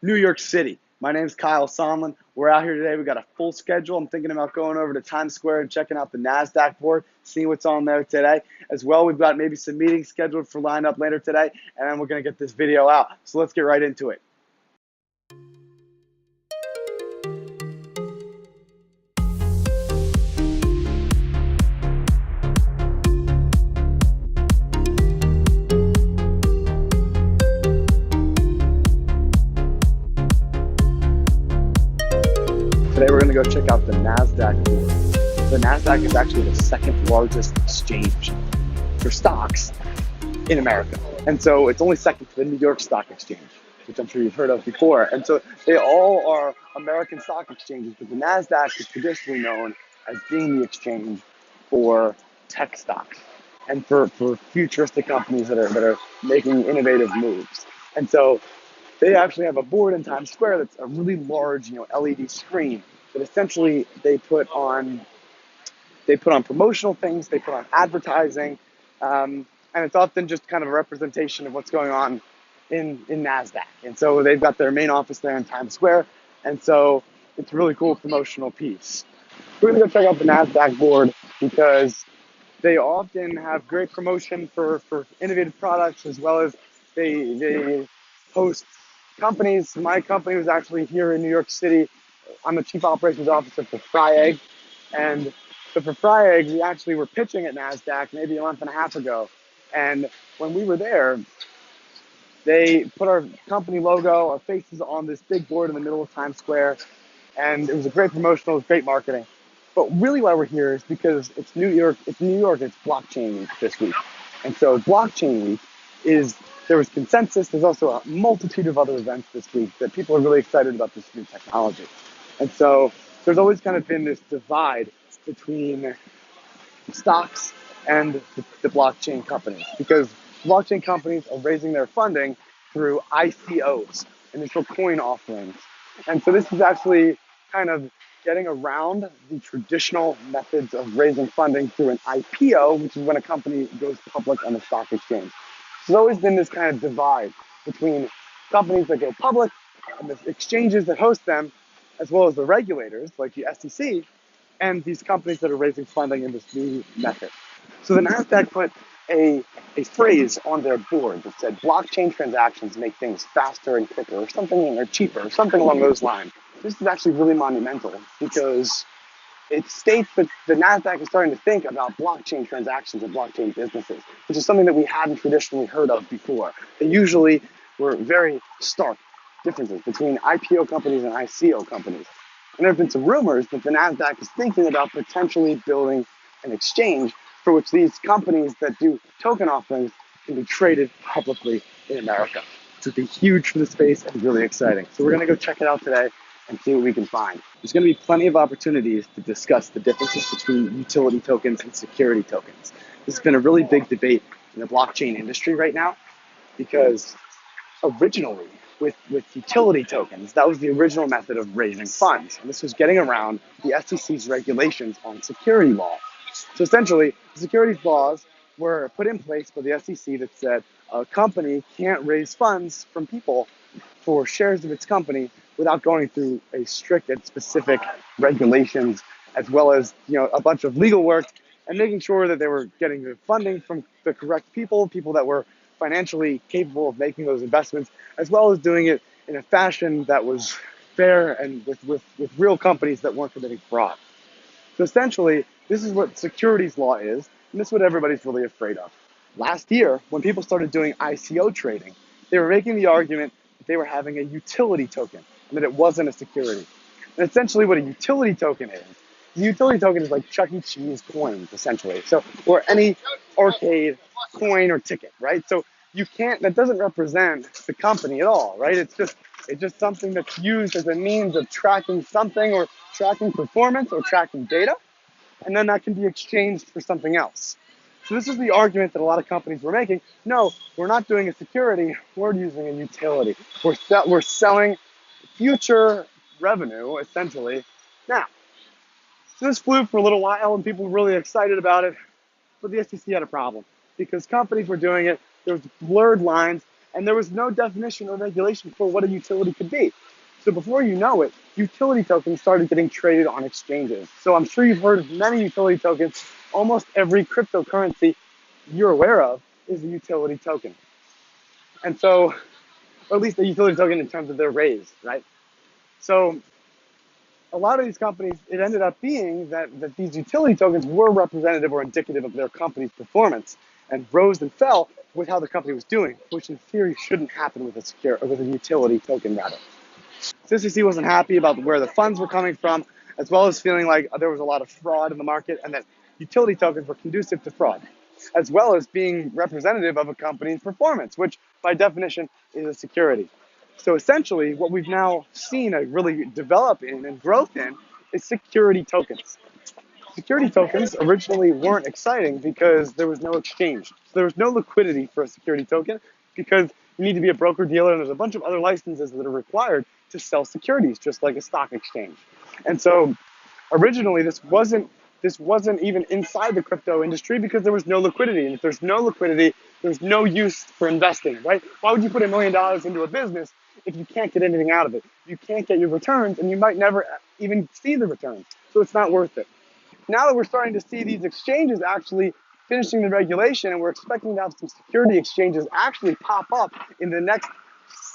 New York City. My name's Kyle Sonlin. We're out here today. We got a full schedule. I'm thinking about going over to Times Square and checking out the NASDAQ board, seeing what's on there today. As well, we've got maybe some meetings scheduled for lined up later today, and then we're going to get this video out. So let's get right into it. Today we're going to go check out the NASDAQ board. The NASDAQ is actually the second largest exchange for stocks in America. And so it's only second to the New York Stock Exchange, which I'm sure you've heard of before. And so they all are American stock exchanges, but the NASDAQ is traditionally known as being the exchange for tech stocks and for futuristic companies that are making innovative moves. And so they actually have a board in Times Square that's a really large, LED screen that essentially they put on promotional things, they put on advertising, and it's often just kind of a representation of what's going on in NASDAQ. And so they've got their main office there in Times Square, and so it's a really cool promotional piece. We're gonna go check out the NASDAQ board because they often have great promotion for innovative products, as well as they host companies. My company was actually here in New York City. I'm the chief operations officer for Fry Egg, and so for Fry Egg, we actually were pitching at NASDAQ maybe a month and a half ago. And when we were there, they put our company logo, our faces on this big board in the middle of Times Square. And it was a great promotional, it was great marketing. But really why we're here is because it's New York, it's blockchain week this week. And so blockchain week there was consensus, there's also a multitude of other events this week that people are really excited about this new technology. And so there's always kind of been this divide between stocks and the blockchain companies, because blockchain companies are raising their funding through ICOs, initial coin offerings. And so this is actually kind of getting around the traditional methods of raising funding through an IPO, which is when a company goes public on the stock exchange. So there's always been this kind of divide between companies that go public and the exchanges that host them, as well as the regulators like the SEC, and these companies that are raising funding in this new method. So the NASDAQ put a phrase on their board that said blockchain transactions make things faster and quicker, or something, or cheaper, or something along those lines. This is actually really monumental because it states that the NASDAQ is starting to think about blockchain transactions and blockchain businesses, which is something that we hadn't traditionally heard of before. They usually were very stark differences between IPO companies and ICO companies. And there have been some rumors that the NASDAQ is thinking about potentially building an exchange for which these companies that do token offerings can be traded publicly in America. Which would be huge for the space and really exciting. So we're going to go check it out today and see what we can find. There's going to be plenty of opportunities to discuss the differences between utility tokens and security tokens. This has been a really big debate in the blockchain industry right now, because originally with utility tokens, that was the original method of raising funds. And this was getting around the SEC's regulations on security law. So essentially, the securities laws were put in place by the SEC that said a company can't raise funds from people for shares of its company without going through a strict and specific regulations, as well as a bunch of legal work, and making sure that they were getting the funding from the correct people that were financially capable of making those investments, as well as doing it in a fashion that was fair and with real companies that weren't committing fraud. So essentially, this is what securities law is, and this is what everybody's really afraid of. Last year, when people started doing ICO trading, they were making the argument that they were having a utility token and that it wasn't a security. And essentially what a utility token is, the utility token is like Chuck E. Cheese coins, essentially. So, or any arcade coin or ticket, right? So that doesn't represent the company at all, right? It's just something that's used as a means of tracking something, or tracking performance, or tracking data, and then that can be exchanged for something else. So this is the argument that a lot of companies were making. No, we're not doing a security, we're using a utility. We're selling future revenue, essentially, now. So this flew for a little while, and people were really excited about it, but the SEC had a problem, because companies were doing it, there was blurred lines And there was no definition or regulation for what a utility could be. So before you know it, utility tokens started getting traded on exchanges. So I'm sure you've heard of many utility tokens. Almost every cryptocurrency you're aware of is a utility token. And so, or at least a utility token in terms of their raise, right? So a lot of these companies, it ended up being that these utility tokens were representative or indicative of their company's performance and rose and fell with how the company was doing, which in theory shouldn't happen with with a utility token rather. CCC wasn't happy about where the funds were coming from, as well as feeling like there was a lot of fraud in the market and that utility tokens were conducive to fraud, as well as being representative of a company's performance, which by definition is a security. So essentially, what we've now seen a really develop in and growth in is security tokens. Security tokens originally weren't exciting because there was no exchange. So there was no liquidity for a security token because you need to be a broker dealer and there's a bunch of other licenses that are required to sell securities, just like a stock exchange. And so originally this wasn't even inside the crypto industry because there was no liquidity. And if there's no liquidity, there's no use for investing, right? Why would you put $1 million into a business if you can't get anything out of it? You can't get your returns and you might never even see the returns. So it's not worth it. Now that we're starting to see these exchanges actually finishing the regulation and we're expecting to have some security exchanges actually pop up in the next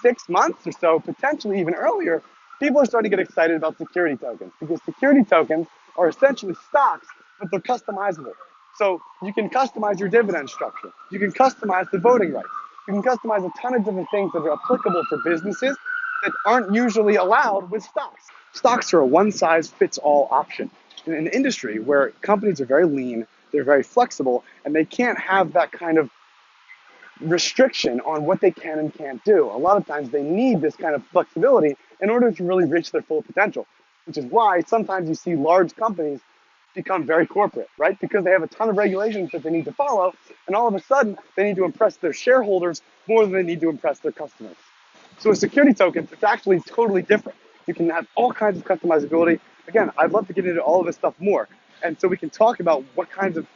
6 months or so, potentially even earlier, people are starting to get excited about security tokens because security tokens are essentially stocks, but they're customizable. So you can customize your dividend structure. You can customize the voting rights. You can customize a ton of different things that are applicable for businesses that aren't usually allowed with stocks. Stocks are a one-size-fits-all option in an industry where companies are very lean, they're very flexible, and they can't have that kind of restriction on what they can and can't do. A lot of times they need this kind of flexibility in order to really reach their full potential, which is why sometimes you see large companies become very corporate, right? Because they have a ton of regulations that they need to follow, and all of a sudden they need to impress their shareholders more than they need to impress their customers. So a security token, it's actually totally different. You can have all kinds of customizability. Again, I'd love to get into all of this stuff more. And so we can talk about what kinds of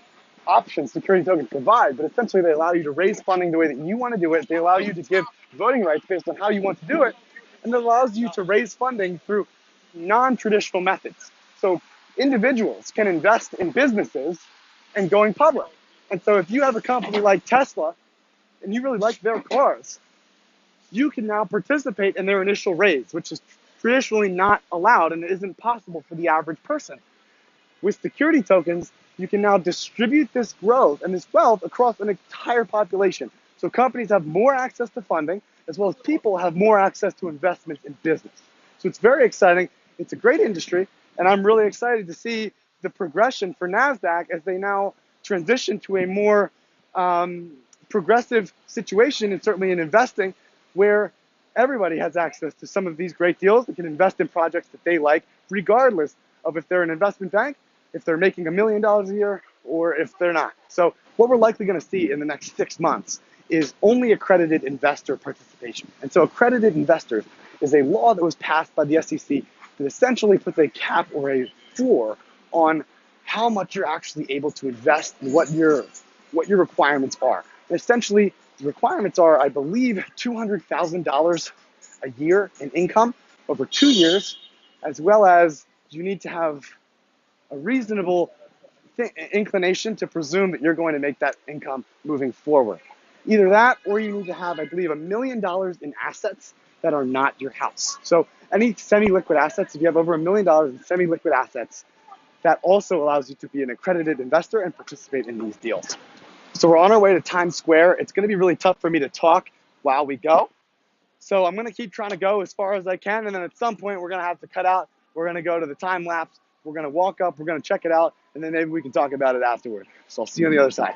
options security tokens provide, but essentially they allow you to raise funding the way that you want to do it. They allow you to give voting rights based on how you want to do it. And it allows you to raise funding through non-traditional methods. So individuals can invest in businesses and going public. And so if you have a company like Tesla and you really like their cars, you can now participate in their initial raise, which is traditionally not allowed and it isn't possible for the average person. With security tokens, you can now distribute this growth and this wealth across an entire population. So companies have more access to funding, as well as people have more access to investments in business. So it's very exciting. It's a great industry, and I'm really excited to see the progression for NASDAQ as they now transition to a more progressive situation, and certainly in investing, where everybody has access to some of these great deals. They can invest in projects that they like, regardless of if they're an investment bank, if they're making $1 million a year, or if they're not. So what we're likely going to see in the next 6 months is only accredited investor participation. And so accredited investors is a law that was passed by the SEC that essentially puts a cap or a floor on how much you're actually able to invest and what your requirements are. And essentially, the requirements are, I believe, $200,000 a year in income over 2 years, as well as you need to have a reasonable inclination to presume that you're going to make that income moving forward. Either that, or you need to have, I believe, $1 million in assets that are not your house. So any semi-liquid assets, if you have over $1 million in semi-liquid assets, that also allows you to be an accredited investor and participate in these deals. So we're on our way to Times Square. It's going to be really tough for me to talk while we go. So I'm going to keep trying to go as far as I can. And then at some point, we're going to have to cut out. We're going to go to the time lapse. We're going to walk up. We're going to check it out. And then maybe we can talk about it afterward. So I'll see you on the other side.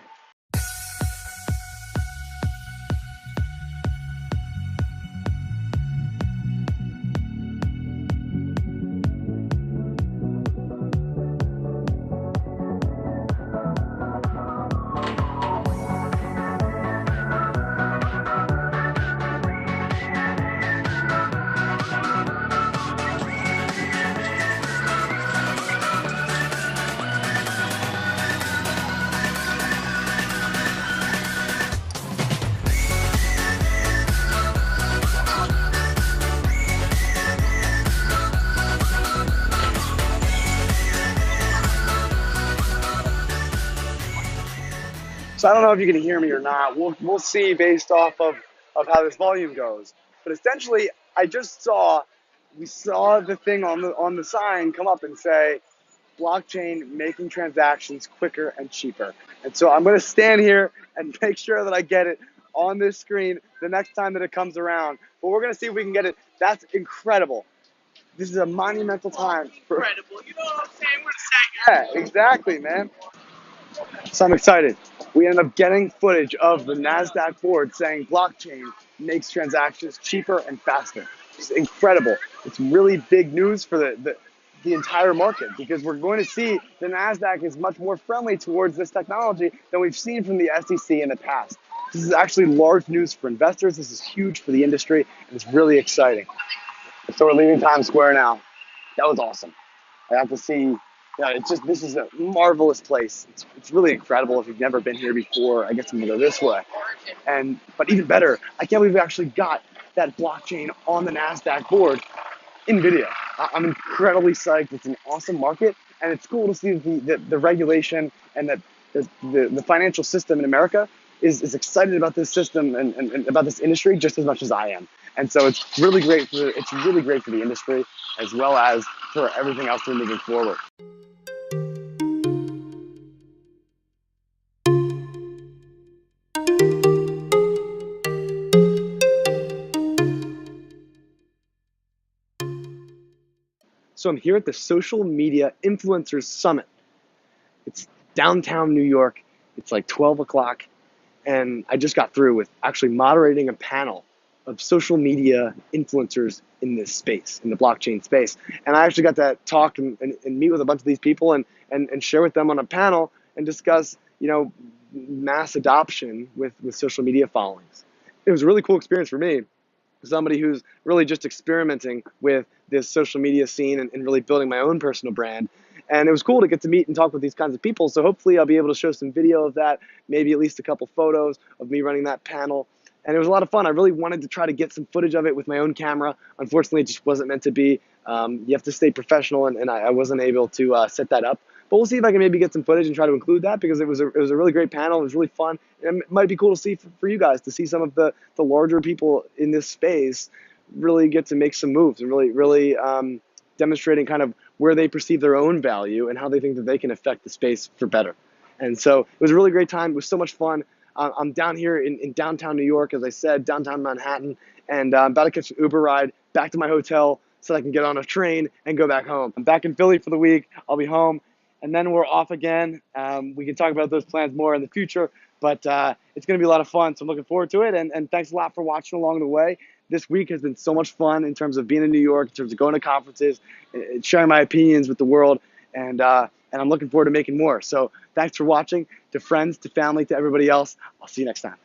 So I don't know if you can hear me or not. We'll see based off of how this volume goes. But essentially, we saw the thing on the sign come up and say blockchain making transactions quicker and cheaper. And so I'm going to stand here and make sure that I get it on this screen the next time that it comes around. But we're going to see if we can get it. That's incredible. This is a monumental time. Incredible. You know what I'm saying? We're saying. Yeah, exactly, man. So I'm excited. We ended up getting footage of the NASDAQ board saying blockchain makes transactions cheaper and faster. It's incredible. It's really big news for the entire market because we're going to see the NASDAQ is much more friendly towards this technology than we've seen from the SEC in the past. This is actually large news for investors. This is huge for the industry, and it's really exciting. So we're leaving Times Square now. That was awesome. I got to see, this is a marvelous place. It's really incredible if you've never been here before. I guess I'm gonna go this way. But even better, I can't believe we actually got that blockchain on the NASDAQ board in video. I'm incredibly psyched. It's an awesome market, and it's cool to see the regulation and that the financial system in America is excited about this system and about this industry just as much as I am. And so it's really great for the industry as well as for everything else we're moving forward. So I'm here at the Social Media Influencers Summit. It's downtown New York. It's like 12 o'clock. And I just got through with actually moderating a panel of social media influencers in this space, in the blockchain space. And I actually got to talk and meet with a bunch of these people and share with them on a panel and discuss, mass adoption with social media followings. It was a really cool experience for me, somebody who's really just experimenting with this social media scene and really building my own personal brand. And it was cool to get to meet and talk with these kinds of people. So hopefully I'll be able to show some video of that, maybe at least a couple photos of me running that panel. And it was a lot of fun. I really wanted to try to get some footage of it with my own camera. Unfortunately, it just wasn't meant to be. You have to stay professional, and I wasn't able to set that up. But we'll see if I can maybe get some footage and try to include that because it was a really great panel. It was really fun. And it might be cool to see for you guys to see some of the larger people in this space really get to make some moves and really demonstrating kind of where they perceive their own value and how they think that they can affect the space for better. And so it was a really great time. It was so much fun. I'm down here in downtown New York, as I said, downtown Manhattan, and I'm about to catch an Uber ride back to my hotel so I can get on a train and go back home. I'm back in Philly for the week. I'll be home, and then we're off again. We can talk about those plans more in the future, but it's going to be a lot of fun, so I'm looking forward to it, and thanks a lot for watching along the way. This week has been so much fun in terms of being in New York, in terms of going to conferences, sharing my opinions with the world, and I'm looking forward to making more. So thanks for watching. To friends, to family, to everybody else, I'll see you next time.